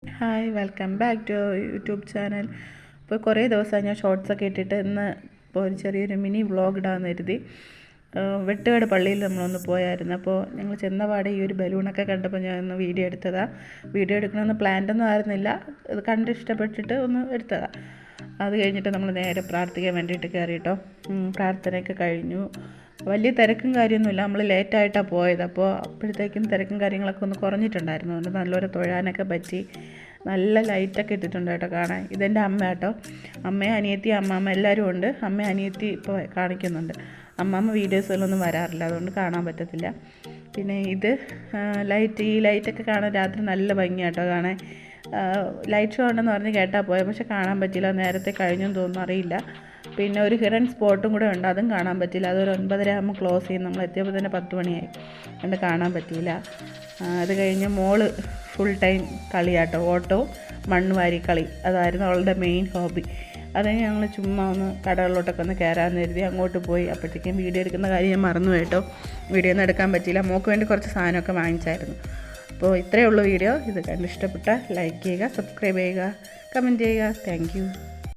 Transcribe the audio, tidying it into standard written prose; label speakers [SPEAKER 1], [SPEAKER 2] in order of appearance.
[SPEAKER 1] Hi welcome back to YouTube channel. ഇപ്പോൾ കുറേ ദിവസമായി ഞാൻ ഷോർട്സൊക്കെ ഇട്ടിട്ട് ഇന്ന് ഇപ്പോൾ ഒരു ചെറിയൊരു മിനി വ്ളോഗ് ഇടാമെന്ന് കരുതി. വെട്ടുകാട് പള്ളിയിൽ നമ്മളൊന്ന് പോയായിരുന്നു. അപ്പോൾ ഞങ്ങൾ ചെന്നപാടെ ഈ ഒരു ബലൂണൊക്കെ കണ്ടപ്പോൾ ഞാൻ ഒന്ന് വീഡിയോ എടുത്തതാണ്. വീഡിയോ എടുക്കണമെന്ന് പ്ലാൻഡൊന്നും ആയിരുന്നില്ല, ഇത് കണ്ട് ഇഷ്ടപ്പെട്ടിട്ട് ഒന്ന് എടുത്തതാണ്. അത് കഴിഞ്ഞിട്ട് നമ്മൾ നേരെ പ്രാർത്ഥിക്കാൻ വേണ്ടിയിട്ട് കയറിയിട്ടോ. പ്രാർത്ഥനയൊക്കെ കഴിഞ്ഞു. വലിയ തിരക്കും കാര്യമൊന്നുമില്ല, നമ്മൾ ലേറ്റായിട്ടാണ് പോയത്. അപ്പോൾ അപ്പോഴത്തേക്കും തിരക്കും കാര്യങ്ങളൊക്കെ ഒന്ന് കുറഞ്ഞിട്ടുണ്ടായിരുന്നു. അതുകൊണ്ട് നല്ലൊരു തൊഴാനൊക്കെ പറ്റി. നല്ല ലൈറ്റൊക്കെ ഇട്ടിട്ടുണ്ട് കേട്ടോ കാണാൻ. ഇതെൻ്റെ അമ്മ കേട്ടോ. അമ്മയും അനിയത്തി അമ്മാമ്മ എല്ലാവരും ഉണ്ട്. അമ്മ അനിയത്തി ഇപ്പോൾ കാണിക്കുന്നുണ്ട്. അമ്മാമ്മ വീഡിയോസിലൊന്നും വരാറില്ല, അതുകൊണ്ട് കാണാൻ പറ്റത്തില്ല. പിന്നെ ഇത് ഈ ലൈറ്റൊക്കെ കാണാൻ രാത്രി നല്ല ഭംഗിയാട്ടോ കാണാൻ. ലൈറ്റ് ഷോ ഉണ്ടെന്ന് പറഞ്ഞ് കേട്ടാൽ പോയത്, പക്ഷെ കാണാൻ പറ്റില്ല. നേരത്തെ കഴിഞ്ഞെന്ന് തോന്നുന്നു, അറിയില്ല. പിന്നെ ഒരു ഹിഡൻ സ്പോട്ടും കൂടെ ഉണ്ട്, അതും കാണാൻ പറ്റില്ല. അതൊരു 9:30 ആകുമ്പോൾ ക്ലോസ് ചെയ്യും. നമ്മൾ എത്തിയപ്പോൾ തന്നെ 10 മണിയായി, അതുകൊണ്ട് കാണാൻ പറ്റിയില്ല. അത് കഴിഞ്ഞ് മോള് ഫുൾ ടൈം കളിയാട്ടോ, ഓട്ടോ മണ്ണ് വാരി കളി, അതായിരുന്നു അവളുടെ മെയിൻ ഹോബി. അത് കഴിഞ്ഞ് ഞങ്ങൾ ചുമ്മാ ഒന്ന് കടകളിലോട്ടൊക്കെ ഒന്ന് കയറാമെന്ന് കരുതി അങ്ങോട്ട് പോയി. അപ്പോഴത്തേക്കും വീഡിയോ എടുക്കുന്ന കാര്യം ഞാൻ മറന്നു കേട്ടോ. വീഡിയോ ഒന്നും എടുക്കാൻ പറ്റിയില്ല. മോൾക്ക് വേണ്ടി കുറച്ച് സാധനമൊക്കെ വാങ്ങിച്ചായിരുന്നു. അപ്പോൾ ഇത്രയേ ഉള്ളൂ വീഡിയോ. ഇത് കണ്ട് ഇഷ്ടപ്പെട്ടാൽ ലൈക്ക് ചെയ്യുക, സബ്സ്ക്രൈബ് ചെയ്യുക, കമൻറ്റ് ചെയ്യുക. Thank you.